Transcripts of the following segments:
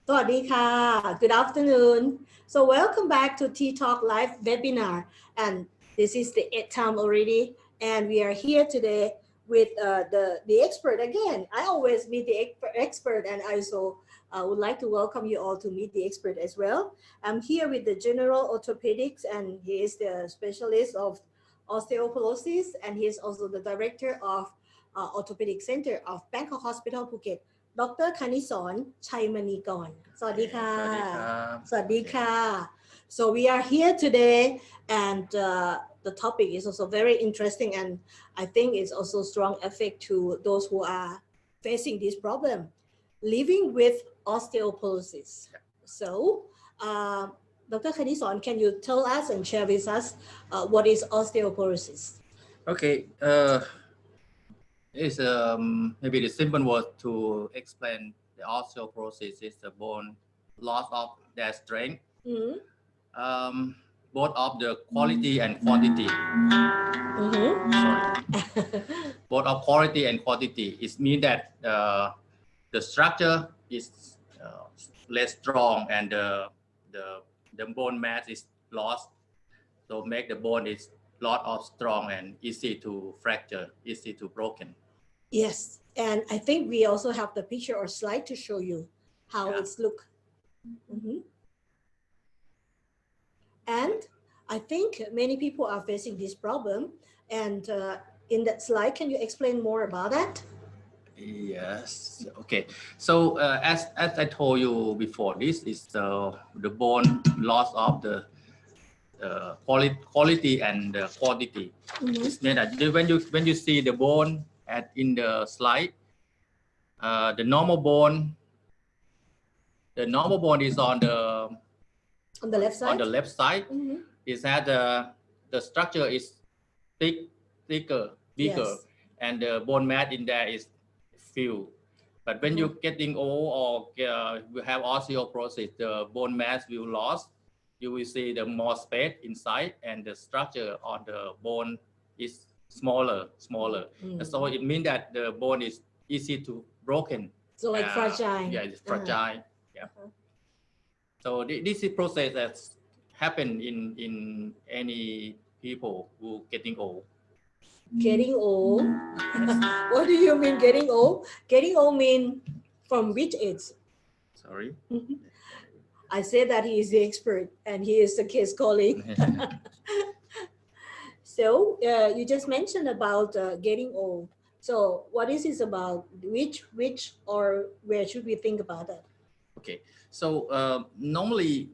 สวัสดีค่ะ Good afternoon. So welcome back to Tea Talk Live webinar. And this is the eighth time already. And we are here today with the expert again. I always meet the expert, and I also would like to welcome you all to meet the expert as well. I'm here with the general orthopedics, and he is the specialist of osteoporosis, and he is also the director of orthopedic center of Bangkok Hospital Phuket. ดร. คณิศร ชัยมณีกร สวัสดีค่ะ สวัสดีครับสวัสดีค่ะ so we are here today, and the topic is also very interesting, and I think it's also strong effect to those who are facing this problem, living with osteoporosis. So Dr. คณิศร can you tell us and share with us what is osteoporosis? Okay, it's maybe the simple word to explain the osteoporosis is the bone loss of their strength, both of the quality and quantity. Sorry, both of quality and quantity. It means that the structure is less strong and the bone mass is lost, so make the bone is lot of strong and easy to fracture, easy to broken. Yes, and I think we also have the picture or slide to show you how it's look. And I think many people are facing this problem, and in that slide, can you explain more about that? Yes. Okay. So as I told you before, this is the bone loss of the quality and the quantity. It's meant that when you see the bone in the slide, the normal bone is on the left side. On the left side, is that the structure is thicker, bigger, Yes. and the bone mass in there is few. But when you're getting old or you have osteoporosis, the bone mass will lose. You will see the more space inside, and the structure on the bone is smaller. So it means that the bone is easy to broken. So like fragile. Yeah, it's fragile. Yeah. So this is process that happen in any people who getting old. Getting old? What do you mean getting old? Getting old mean from which age? Sorry? I said that he is the expert and he is the case colleague. So you just mentioned about getting old. So what is this about? Which or where should we think about that? Okay, so normally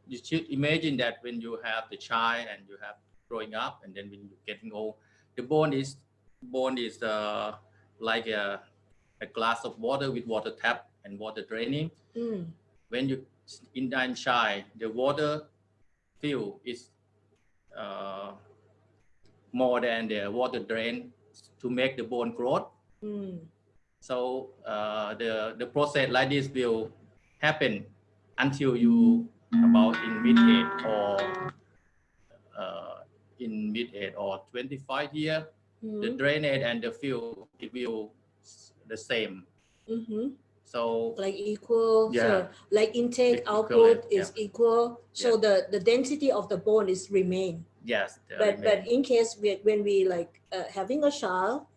you should imagine that when you have the child and you have growing up, and then when you're getting old, the bone is like a glass of water with water tap and water draining. When you in that child, the water fill is more than the water drain to make the bone growth. So the process like this will happen until you about in mid-age or in mid-age or 25 years, the drainage and the fill it will the same. So like equal. Yeah. So like intake output is equal. So the density of the bone is remain. Yes. But in case when we like having a child,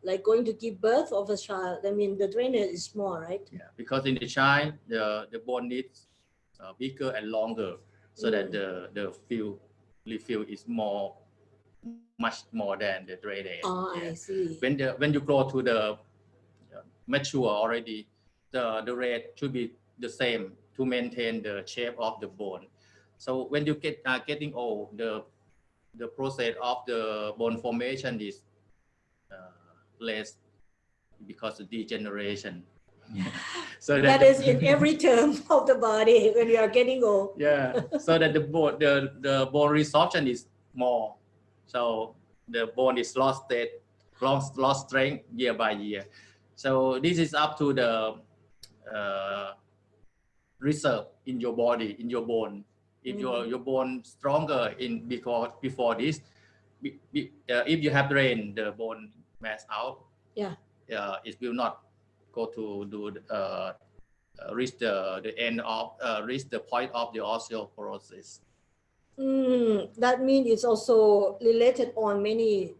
like going to give birth of a child, I mean the drainage is small, right? Yeah, because in the child the bone needs bigger and longer, so that the refill is much more than the drainage. I see. When you grow to the mature already, the rate should be the same to maintain the shape of the bone. So when you getting old, the process of the bone formation is less because of degeneration. So that is in every term of the body when we are getting old. Yeah, so that the bone resorption is more, so the bone is lost strength year by year. So this is up to the reserve in your body, in your bone. If your bone stronger before this, if you have drain the bone mass out, it will not go to do reach the end of reach the point of the osteoporosis. That means it's also related on many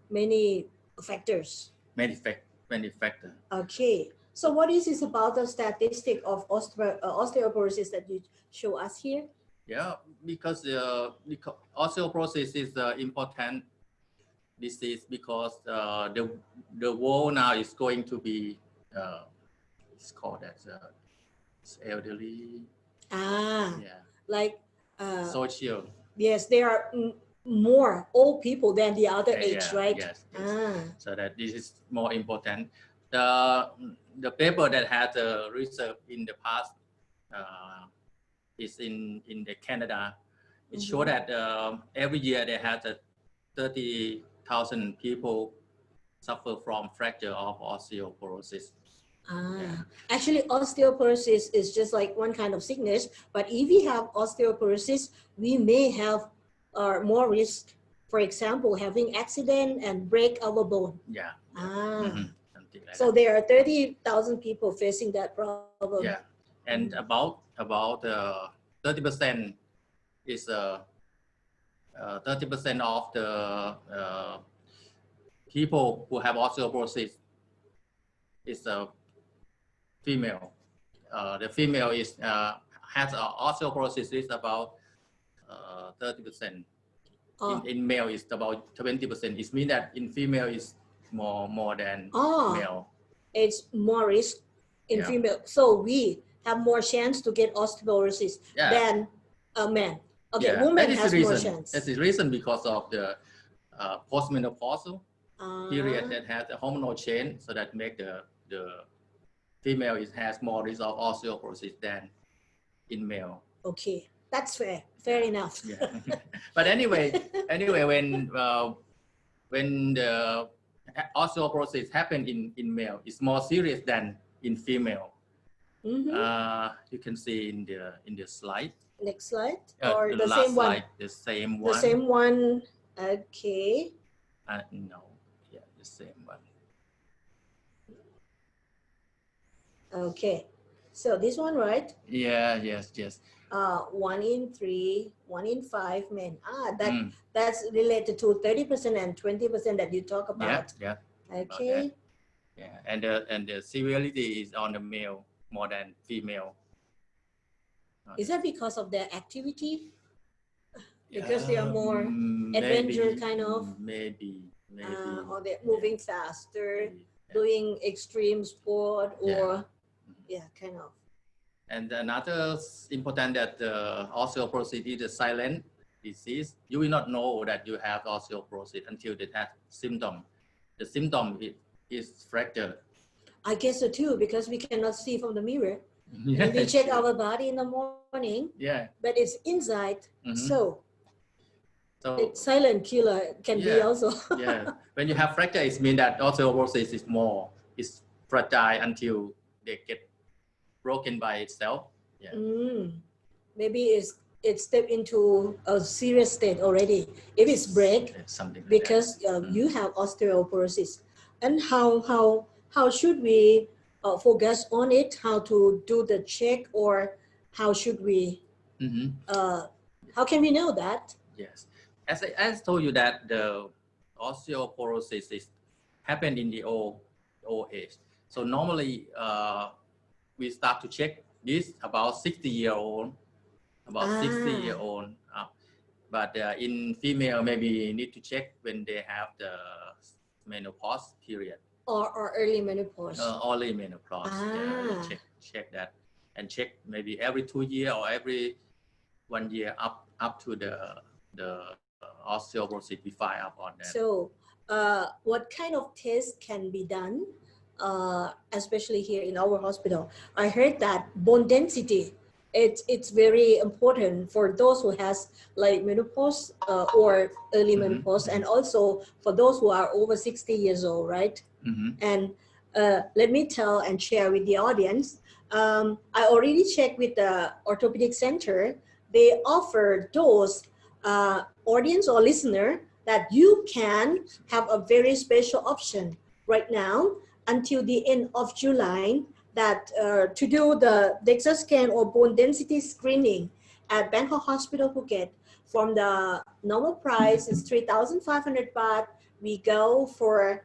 factors. Many factors. Okay. So what is this about the statistic of osteoporosis that you show us here? Yeah, because osteoporosis is the important disease because the world now is going to be it's called as elderly. Yeah. Like Social. yes, there are more old people than the other age, Yeah, right? yes. So that this is more important. The paper that had research in the past is in the Canada. It showed that every year they had 30,000 people suffer from fracture of osteoporosis. Actually, osteoporosis is just like one kind of sickness, but if we have osteoporosis, we may have more risk. For example, having accident and break our bone. Yeah. Something like so that. there are 30,000 people facing that problem. Yeah, and about 30% is 30% of the people who have osteoporosis is female. The female is has osteoporosis is about 30%. In male is about 20%. It means that in female is more than male. It's more risk in female. So we have more chance to get osteoporosis than a man. Okay, woman has more chance. That's the reason because of the postmenopausal period that has a hormonal change, so that make the female has more risk of osteoporosis than in male. Okay, that's fair. Fair enough. Yeah. But anyway, when the osteoporosis happen in male, it's more serious than in female. You can see in the slide. Next slide, or the same slide, one? The same one. The same one. Okay. No, yeah, the same one. Okay, so this one, right? Yeah, yes. 1 in 3, 1 in 5 men. That's related to 30% and 20% that you talk about. Yeah. Okay. Yeah, and the severity is on the male more than female. Is that because of their activity? Because they are more adventure kind of? Maybe. Or they're moving faster, doing extreme sport, or kind of. And another important that osteoporosis is a silent disease. You will not know that you have osteoporosis until they have symptom. The symptom is fracture. I guess so too, because we cannot see from the mirror. And we check our body in the morning. Yeah. But it's inside. So it's silent killer can be also. Yeah. When you have fracture, it means that osteoporosis is fragile until they get broken by itself. Yeah. Maybe it stepped into a serious state already. If it's break, something like because you have osteoporosis. And how should we focus on it? How to do the check, or how should we? How can we know that? Yes, as I told you that the osteoporosis is happen in the old age. So normally we start to check this about 60-year-old, but in female maybe need to check when they have the menopause period. Or early menopause. Early menopause. Yeah, check that, and check maybe every 2 years or every 1 year up to the osteoporosis we find up on that. So what kind of tests can be done, especially here in our hospital? I heard that bone density, it's very important for those who has like menopause or early menopause, and also for those who are over 60 years old, right? And let me tell and share with the audience, I already checked with the orthopedic center. They offer those audience or listener that you can have a very special option right now until the end of July. that to do the DEXA scan or bone density screening at Bangkok Hospital Phuket. From the normal price is 3,500 baht. We go for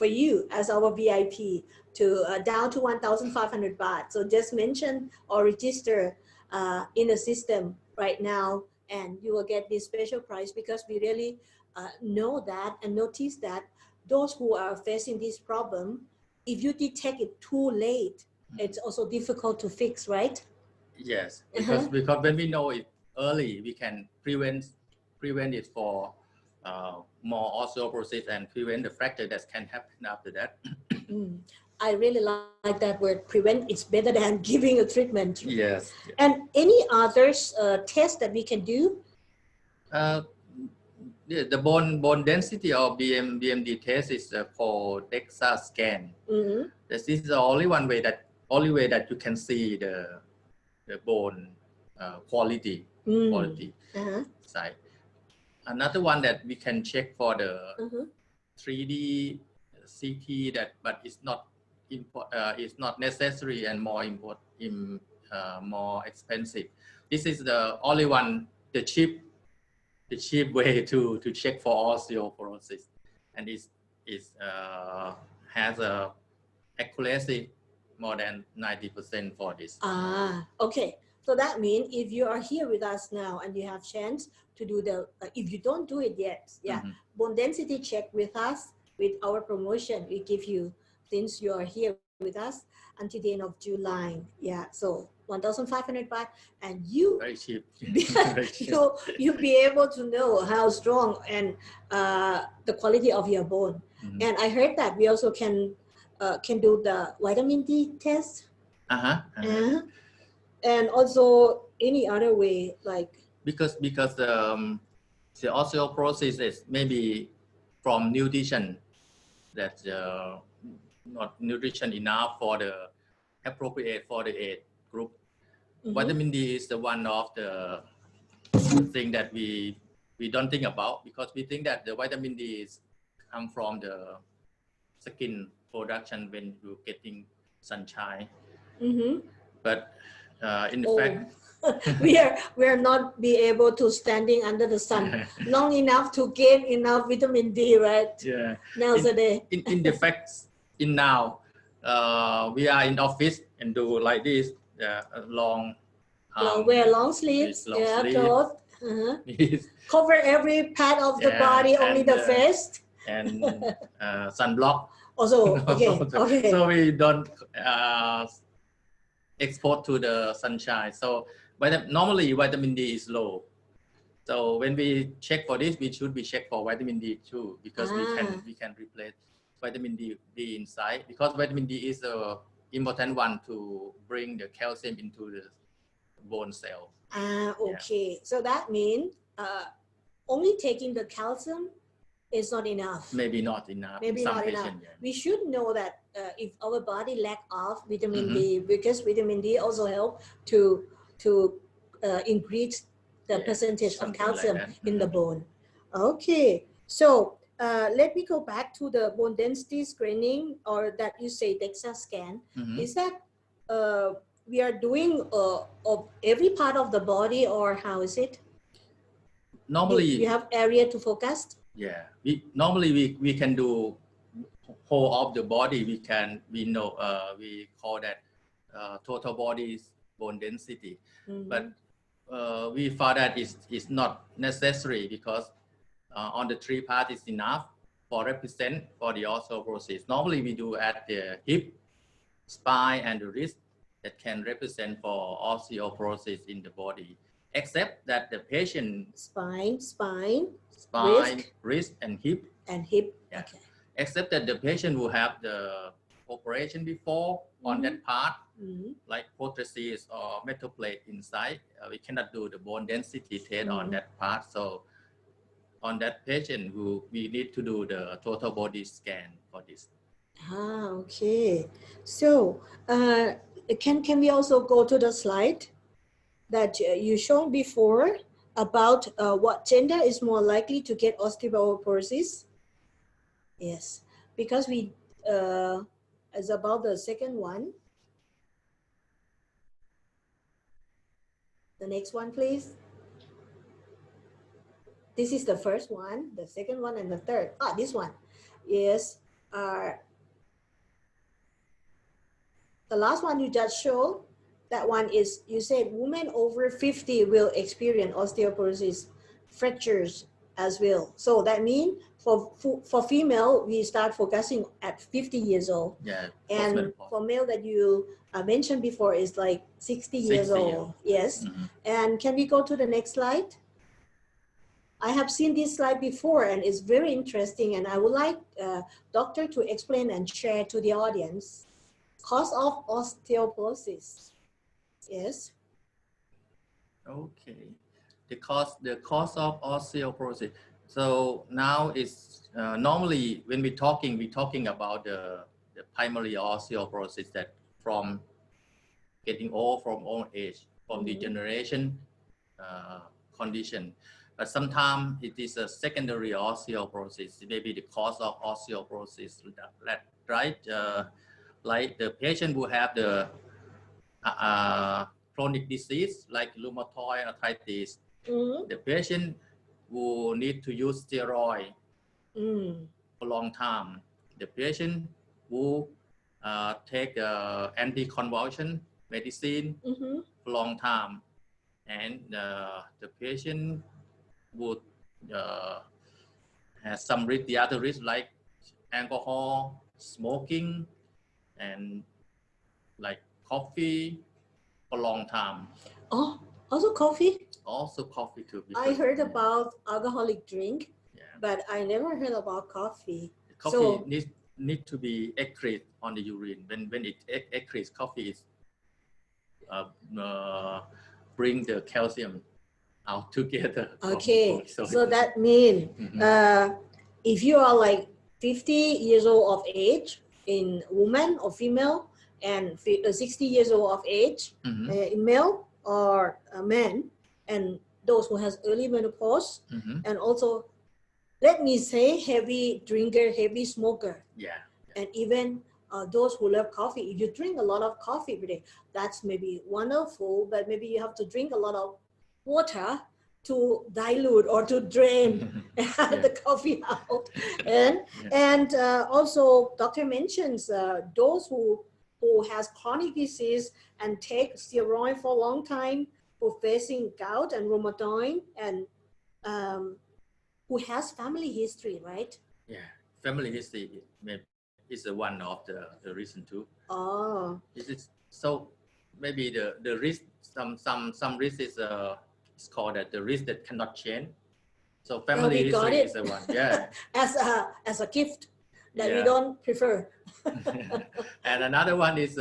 you as our VIP to down to 1,500 baht. So just mention or register in the system right now, and you will get this special price because we really know that and notice that those who are facing this problem, if you detect it too late, it's also difficult to fix, right? Yes, because when we know it early, we can prevent it for more osteoporosis and prevent the fracture that can happen after that. I really like that word, prevent. It's better than giving a treatment. Yes. And any others tests that we can do? The bone density or BMD test is for DEXA scan. This is the only way that you can see the bone quality side. Another one that we can check for the 3D CT but it's not necessary and more expensive. This is the only one, the cheap way to check for osteoporosis, and it has a accuracy more than 90% for this. Okay. So that means if you are here with us now and you have chance to do the, if you don't do it yet, bone density check with us, with our promotion, we give you, since you are here with us until the end of July. Yeah. So 1,500 baht, and you very cheap. you be able to know how strong and the quality of your bone. And I heard that we also can do the vitamin D test. And also any other way, like because the osteoporosis is maybe from nutrition, that's not nutrition enough for the appropriate for the age group. Vitamin D is the one of the thing that we don't think about, because we think that the vitamin D is come from the skin production when you're getting sunshine. But in fact, we are not be able to standing under the sun long enough to gain enough vitamin D, right? Yeah. Nowadays. In the facts, now we are in office and do like this, long. Wear long sleeves, clothes. Yes. Cover every part of the body, only the face. And sunblock. Also, okay. So we don't export to the sunshine. So normally vitamin D is low. So when we check for this, we should be checked for vitamin D too, because we can replace vitamin D inside, because vitamin D is the important one to bring the calcium into the bone cell. Okay. Yeah. So that means only taking the calcium is not enough. Maybe not enough. Maybe not enough. Yeah. We should know that if our body lack of vitamin D, because vitamin D also help to increase the percentage of calcium in the bone. Okay. So let me go back to the bone density screening, or that you say DEXA scan. Is that we are doing of every part of the body, or how is it? Normally, you have area to focus. Yeah, we can do whole of the body. We call that total body bone density. But we found that is not necessary, because on the 3 parts is enough for represent for the osteoporosis. Normally we do at the hip, spine, and the wrist, that can represent for osteoporosis in the body, except that the patient spine, wrist, and hip. Yeah. Okay. Except that the patient will have the operation before on that part, like prosthesis or metal plate inside. We cannot do the bone density test on that part. So on that patient, we need to do the total body scan for this. Okay. So can we also go to the slide that you shown before about what gender is more likely to get osteoporosis? Yes, because we is about the second one. The next one, please. This is the first one, the second one, and the third. This one is the last one you just showed. That one is, you said women over 50 will experience osteoporosis, fractures as well. So that means for female, we start focusing at 50 years old. Yeah. And for male that you mentioned before is like 60 years old. Yes. Mm-hmm. And can we go to the next slide? I have seen this slide before and it's very interesting, and I would like doctor to explain and share to the audience. Cause of osteoporosis. Yes. Okay. The cause of osteoporosis. So now is normally when we're talking about the primary osteoporosis that from getting old, from old age, from degeneration condition. But sometimes it is a secondary osteoporosis. Maybe the cause of osteoporosis, right? Like the patient who have the chronic disease like rheumatoid arthritis, the patient will need to use steroid for a long time. The patient will take anticonvulsant medicine for a long time, and the patient would have some risk, the other risk like alcohol, smoking, and like coffee for a long time. Oh, also coffee? Also coffee too. I heard about alcoholic drink, but I never heard about coffee. Coffee need to be excreted on the urine. When it excretes, coffee is bring the calcium out together. Okay, so that means if you are like 50 years old of age in woman or female, and 60 years old of age in male or man, and those who has early menopause, and also let me say heavy drinker, heavy smoker, and even those who love coffee. If you drink a lot of coffee every day, that's maybe wonderful, but maybe you have to drink a lot of water to dilute or to drain the coffee out. And also doctor mentions those who has chronic disease and take steroid for a long time, who facing gout and rheumatoid, and who has family history, right? Yeah, family history is one of the reason too. Oh. So maybe the risk, some risk is it's called that the risk that cannot change. So family history is the one. Yeah. as a gift that we don't prefer. And another one is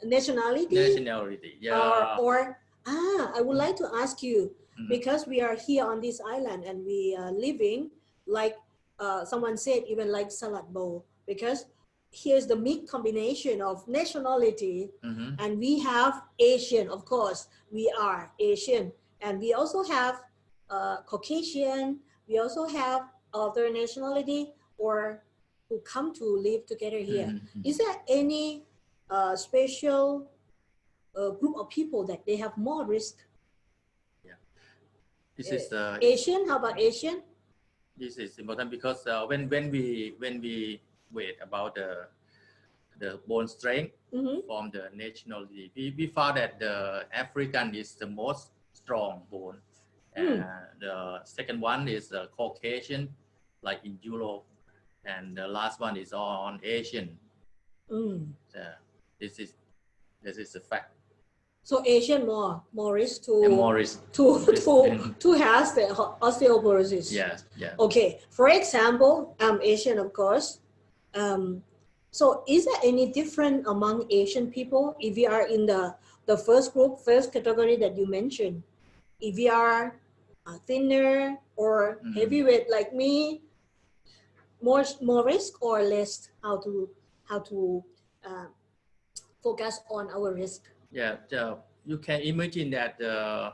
nationality. Yeah. Or I would like to ask you, because we are here on this island and we are living like someone said, even like salad bowl, because here's the mixed combination of nationality, and we have Asian, of course, we are Asian, and we also have Caucasian, we also have other nationality or who come to live together here. Is there any special group of people that they have more risk? This is Asian. How about Asian? This is important because when we wait about the bone strength from the nationality, we found that the African is the most strong bone, and the second one is Caucasian, like in Europe, and the last one is on Asian. This is a fact. So Asian more risk to has the osteoporosis. Yes. Okay. For example, I'm Asian, of course. So is there any different among Asian people if we are in the first group, first category that you mentioned? If we are thinner or heavyweight like me, more risk or less? How to focus on our risk? Yeah, you can imagine that the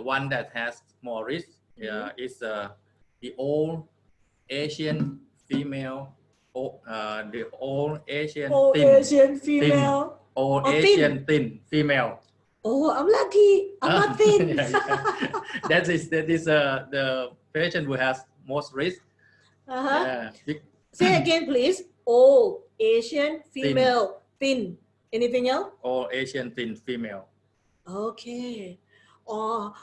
one that has more risk is the old Asian female, the old Asian Asian female. or or Asian thin? thin female. Oh, I'm lucky. I'm not thin. Yeah, yeah. That is the patient who has most risk. Uh-huh. Yeah, Say again, please. Oh, Asian, thin female, thin. Anything else? or Asian thin female. Okay. Oh,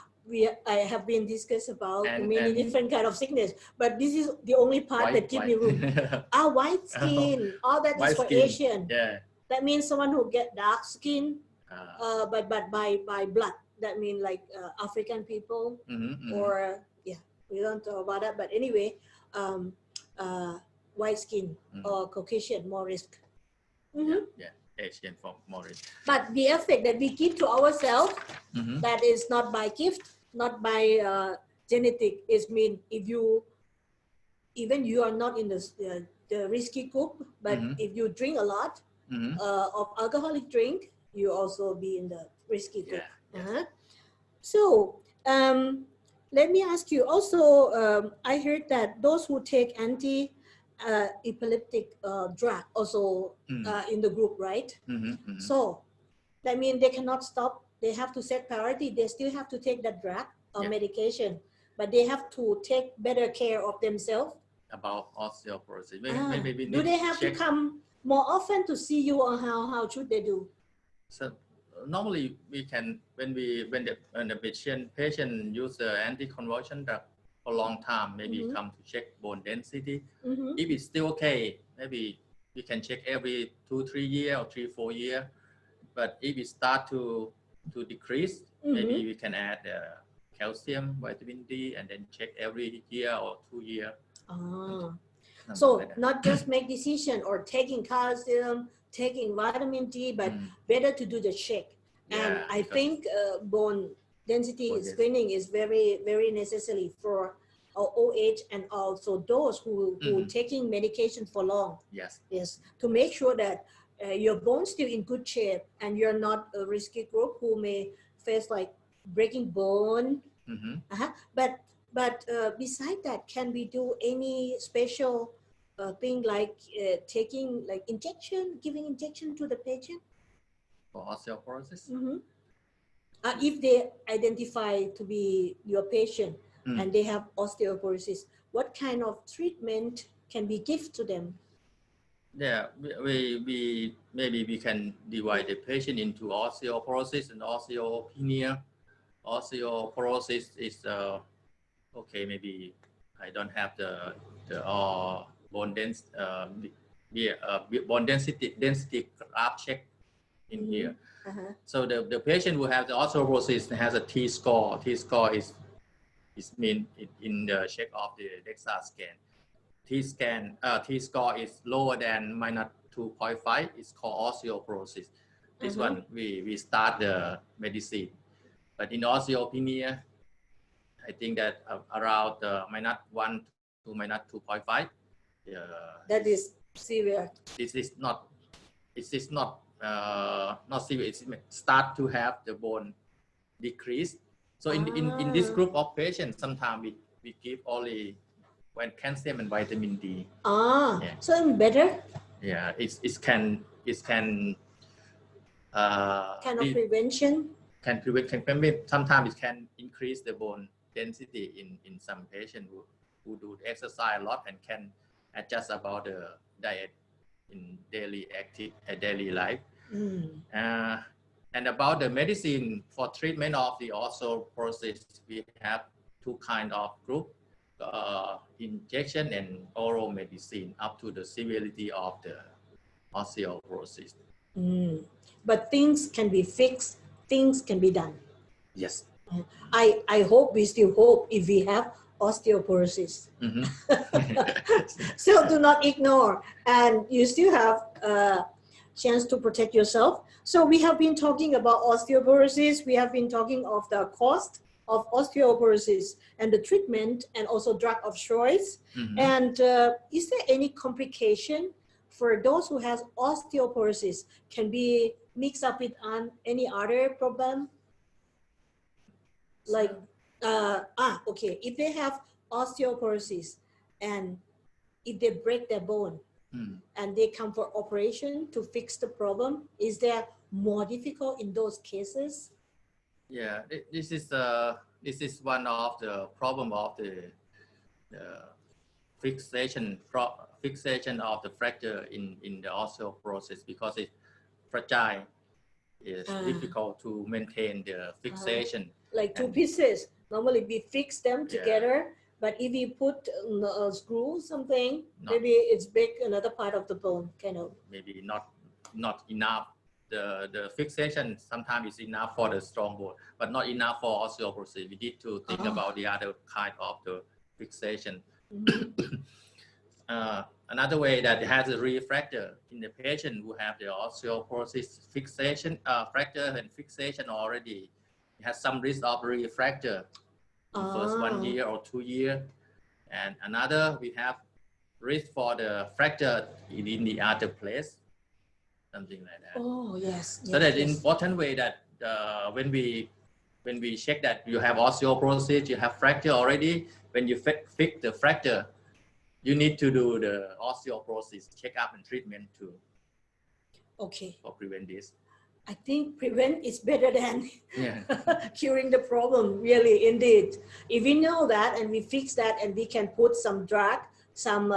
I have been discussed about And many different kind of sickness, but this is the only part that give me room. White skin. Oh, that is white for skin. Asian. Yeah. That means someone who get dark skin, Uh, but by blood. That means like African people, or yeah, we don't talk about that. But anyway, um, white skin or Caucasian more risk. Yeah, Asian for more risk. But the effect that we give to ourselves, that is not by gift, not by genetic. Is mean if you, even you are not in the risky group, but if you drink a lot of alcoholic drink, you also be in the risky group. So let me ask you also, I heard that those who take epileptic drug also in the group, right? So that means they cannot stop. They have to set priority. They still have to take that drug or medication, but they have to take better care of themselves. About osteoporosis, maybe we do need they have to come more often to see you, or how should they do? So normally we can, when the patient use the anti-convulsion drug for a long time, maybe come to check bone density. If it's still okay, maybe we can check every 2-3 years or 3-4 years. But if it start to decrease, maybe we can add calcium, vitamin D, and then check every year or 2 years. So like not just make decision or taking calcium, taking vitamin D, but better to do the check. And I think bone density screening is very, very necessary for our old age, and also those who taking medication for long. Yes, to make sure that your bone's still in good shape and you're not a risky group who may face like breaking bone. But beside that, can we do any special thing like taking like injection, giving injection to the patient? For osteoporosis? If they identify to be your patient and they have osteoporosis, what kind of treatment can we give to them? Yeah, we maybe we can divide the patient into osteoporosis and osteopenia. Osteoporosis is okay. Maybe I don't have the bone bone density graph check in here. So the patient who has the osteoporosis has a T score. T score is mean in the check of the DEXA scan. T score is lower than minus 2.5. It's called osteoporosis. This one we start the medicine. But in osteopenia, I think that around minus 1 to minus 2.5. That is severe. This is not. It is not severe. It start to have the bone decrease. So in this group of patients, sometimes we give only when calcium and vitamin D. So I'm better. Yeah, it can kind of prevention. Can prevent. Sometimes it can increase the bone density in some patients who do exercise a lot and can adjust about the diet in daily life. And about the medicine for treatment of the osteoporosis, we have two kind of group. Injection and oral medicine up to the severity of the osteoporosis. But things can be fixed, things can be done. Yes. I hope, we still hope, if we have osteoporosis. So do not ignore, and you still have a chance to protect yourself. So we have been talking about osteoporosis, we have been talking of the cost of osteoporosis and the treatment, and also drug of choice. And is there any complication for those who has osteoporosis? Can be mixed up with any other problem? Like, okay, if they have osteoporosis and if they break their bone, Mm. and they come for operation to fix the problem. Is there more difficult in those cases? Yeah, this is one of the problem of the fixation of the fracture in the osteoporosis, because it's fragile. It's Ah. difficult to maintain the fixation. Like two And pieces. Normally we fix them Yeah. together, but if you put a screw something, Not- maybe it's big another part of the bone, kind of. maybe not enough. The fixation sometimes is enough for the strong bone, but not enough for osteoporosis. We need to think Ah. about the other kind of the fixation. Mhm. Another way that it has a refracture in the patient who have the osteoporosis fixation, fracture and fixation already, it has some risk of refracture in first 1 Ah. year or 2 years. And another, we have risk for the fracture in the other place, something like that. Oh yes. So yes, that's yes. important way that when we check that you have osteoporosis, you have fracture already, when you fix the fracture, you need to do the osteoporosis checkup and treatment to Okay. for prevent this. I think prevent is better than Yeah. curing the problem, really, indeed. If we know that and we fix that and we can put some drug, some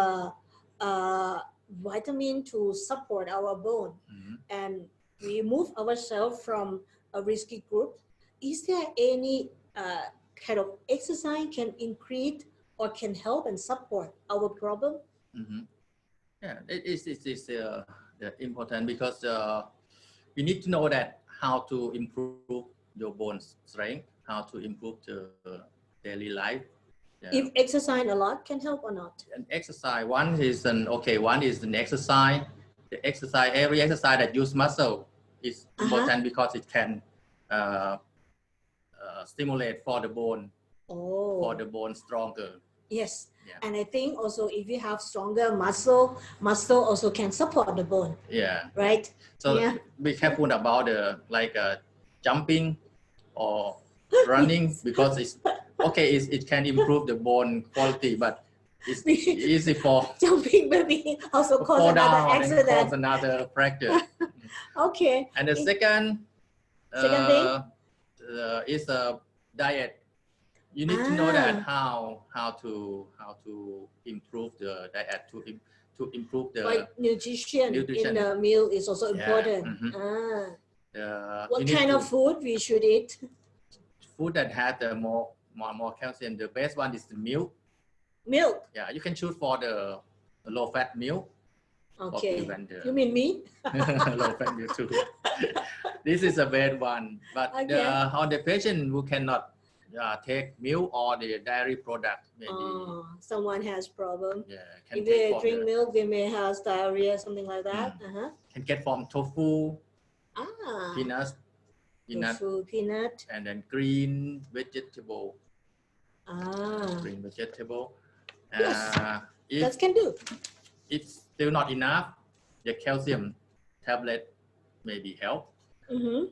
vitamin to support our bone, Mhm. and we move ourselves from a risky group, is there any kind of exercise can increase or can help and support our problem? Mm-hmm. Yeah, it is important, because you need to know that how to improve your bone strength, how to improve the daily life. Yeah. If exercise a lot can help or not? An exercise, one is an exercise. The exercise, every exercise that use muscle is important because it can stimulate for the bone stronger. Yes. Yeah. And I think also if you have stronger muscle also can support the bone, Yeah. right? So Yeah. be careful about the jumping or running, because it can improve the bone quality, but it's easy for Jumping maybe also cause fall another down and cause accident. another fracture. Okay. And the second thing? is a diet. You need to know that Ah. how to improve the diet to improve the Like nutrition in the meal is also important. Mhm. What you need kind to- of food we should eat? food that has the more calcium. The best one is the milk. Milk. Yeah, you can choose for the low fat milk. Okay. prevent the- You mean me? low fat milk too. This is a bad one, but Okay. on the patient who cannot take milk or the dairy product, maybe Someone has problem. can If take they from drink milk, they may have diarrhea, something like that. can get from tofu, peanuts, Tofu, peanut. and then green vegetable. Ah, Green vegetable. Yes. If that can do. it's still not enough, the calcium tablet maybe help. You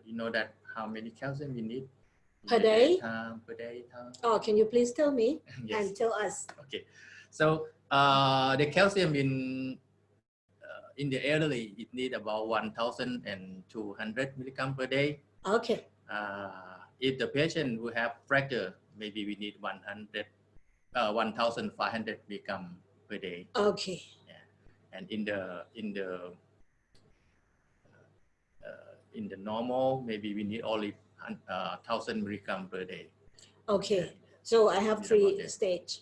know that how many calcium you need Per day? Per day. Oh, can you please tell me Yes. and tell us? Okay. So the calcium in the elderly, it need about 1,200 milligram per day. Okay. If the patient who have fracture, maybe we need 1,500 milligram per day. Okay. Yeah. And in the normal, maybe we need only 1,000 milligram per day. Okay. So I have About three that. stage.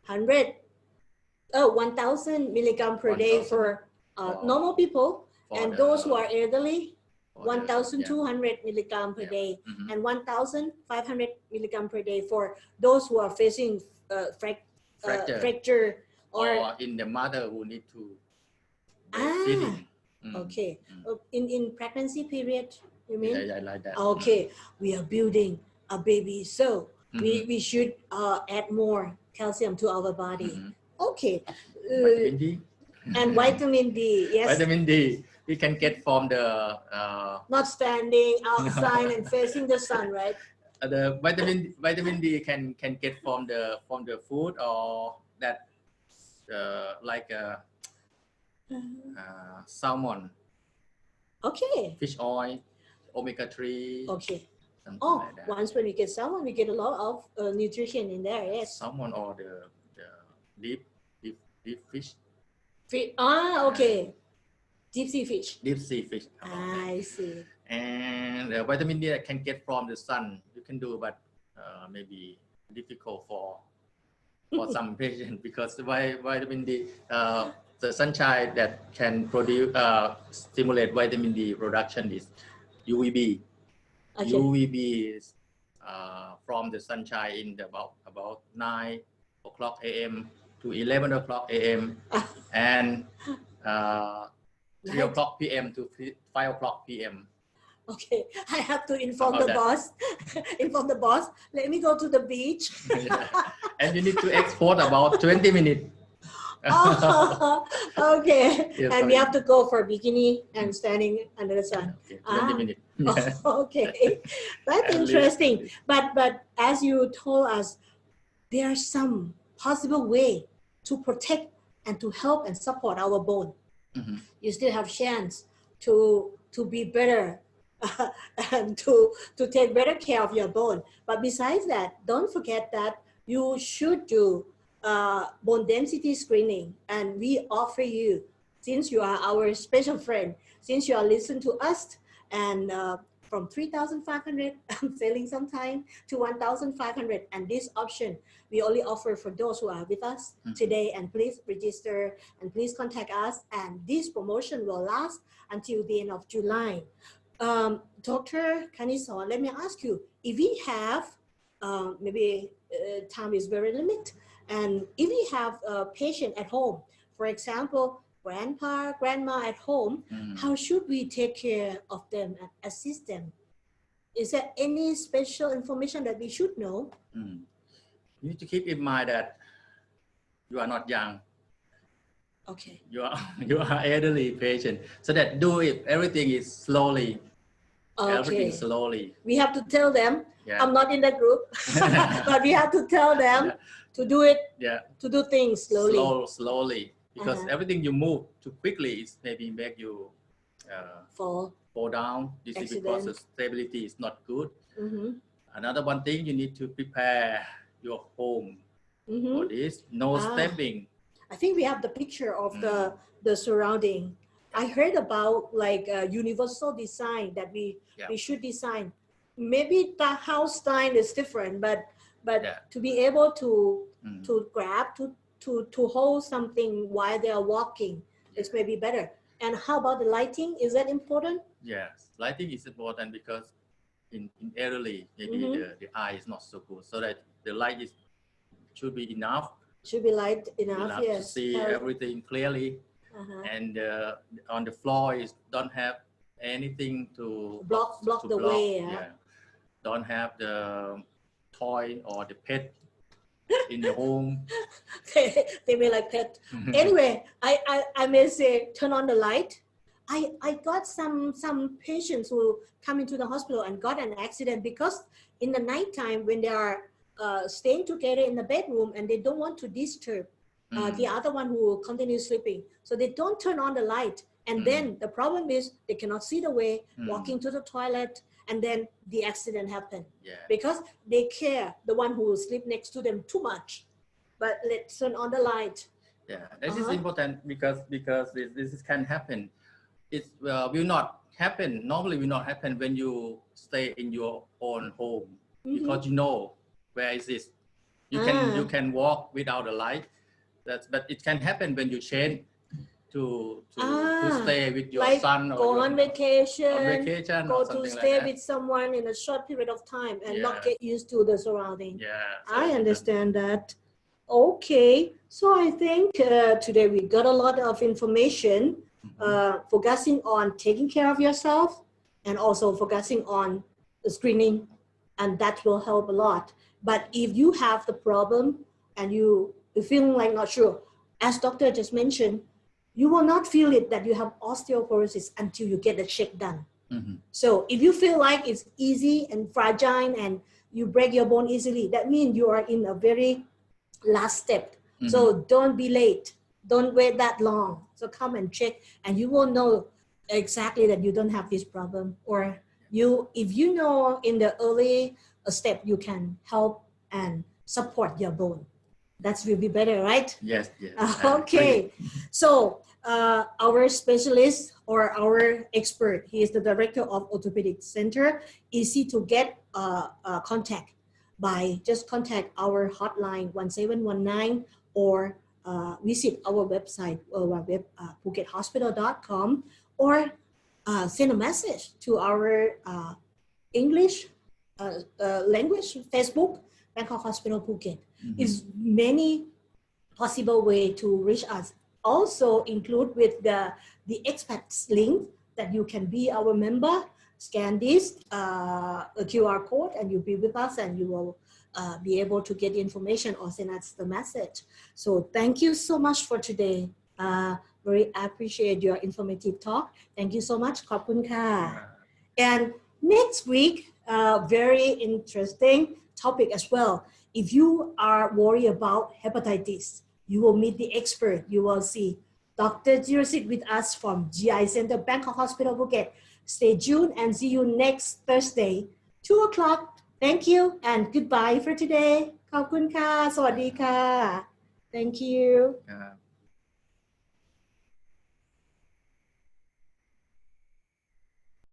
1,000 milligram per day 1,000 for for- normal people, for and the- those who are elderly, for the- 1,200 milligram per Yeah. day, Mhm. and 1,500 milligram per day for those who are facing fracture or in the mother who need to Ah, feeding. okay. In pregnancy period, you mean? Yeah, like that. Okay, we are building a baby, so we should add more calcium to our body. Mhm. Okay. Vitamin D. And vitamin D, yes. Vitamin D we can get from the Not standing outside and facing the sun, right? the vitamin D can get from the food, or that salmon, Okay. fish oil, omega-3, Okay. something Oh, like that. once when we get salmon, we get a lot of nutrition in there. Yes. Salmon or the deep fish. Okay. Deep sea fish. Deep sea fish. About that. I see. And vitamin D that can get from the sun, you can do, but maybe difficult for some patients because vitamin D, the sunshine that can produce stimulate vitamin D production is UVB. Okay. UVB is from the sunshine in about 9 o'clock a.m. to 11 o'clock a.m. and 3 Right. o'clock p.m. to 5 o'clock p.m. Okay, I have to inform About the that. boss. Inform the boss. Let me go to the beach. Yeah. And you need to export about 20 minutes. Oh, okay. Yes, And we sorry. have to go for bikini and standing under the sun. Okay, 20 minutes. Yeah. Oh, okay, that's At least. interesting. But as you told us, there are some possible way to protect and to help and support our bone. Mhm. You still have chance to be better and to take better care of your bone. But besides that, don't forget that you should do bone density screening, and we offer you, since you are our special friend, since you are listening to us, and from 3,500 I'm selling sometime to 1,500, and this option we only offer for those who are with us today. And please register and please contact us, and this promotion will last until the end of July. Dr. Kanisaw, let me ask you, if we have maybe time is very limited, and if we have a patient at home, for example, grandpa, grandma at home, how should we take care of them and assist them? Is there any special information that we should know? You need to keep in mind that you are not young. Okay. You are elderly patient. So that do it. Everything is slowly. Okay. Everything slowly. We have to tell them. Yeah. I'm not in the group, but we have to tell them to do it. Yeah. To do things slowly. Slowly. Because everything you move too quickly is maybe make you fall down. This is because the stability is not good. Another one thing, you need to prepare your home for this. No stepping. I think we have the picture of the surrounding. I heard about like universal design that we should design. Maybe the house style is different, but to be able to grab to hold something while they are walking, it's maybe better. And how about the lighting? Is that important? Yes, lighting is important because in elderly, maybe the eye is not so good, so that the light should be enough. Should be light enough, yes. To see everything clearly. And on the floor is don't have anything to block the way. Don't have the toy or the pet in the home. they may like pet. Anyway, I may say turn on the light. I got some patients who come into the hospital and got an accident because in the nighttime when they are staying together in the bedroom and they don't want to disturb the other one who continue sleeping, so they don't turn on the light, and then the problem is they cannot see the way walking to the toilet, and then the accident happened because they care the one who sleep next to them too much. But let's turn on the light. This is important because this can happen. It will not happen normally. Will not happen when you stay in your own home because you know where is this. You can walk without a light. But it can happen when you change to stay with your son or go on vacation, go to stay like with someone in a short period of time and not get used to the surrounding. I understand that. Okay, so I think today we got a lot of information, focusing on taking care of yourself and also focusing on the screening, and that will help a lot. But if you have the problem and you're feeling like not sure, as doctor just mentioned, you will not feel it that you have osteoporosis until you get the check done. So if you feel like it's easy and fragile and you break your bone easily, that means you are in a very last step. So don't be late. Don't wait that long. So come and check, and you will know exactly that you don't have this problem, or you, if you know in the early step, you can help and support your bone. That will be better, right? Yes, yes. Okay. So our specialist or our expert, he is the director of orthopedic center. Easy to get contact by just contact our hotline 1719, or visit our website phukethospital.com, or send a message to our English language Facebook, Bangkok Hospital Phuket. Is many possible way to reach us. Also include with the expats link that you can be our member, scan this QR code, and you'll be with us, and you will be able to get the information or send us the message. So thank you so much for today. Very appreciate your informative talk. Thank you so much. ขอบคุณค่ะ And next week, very interesting topic as well. If you are worried about hepatitis, you will meet the expert. You will see Dr. Jirosit with us from GI Center, Bangkok Hospital, Phuket. Stay tuned and see you next Thursday, 2 o'clock. Thank you and goodbye for today. ขอบคุณค่ะ สวัสดีค่ะ Thank you.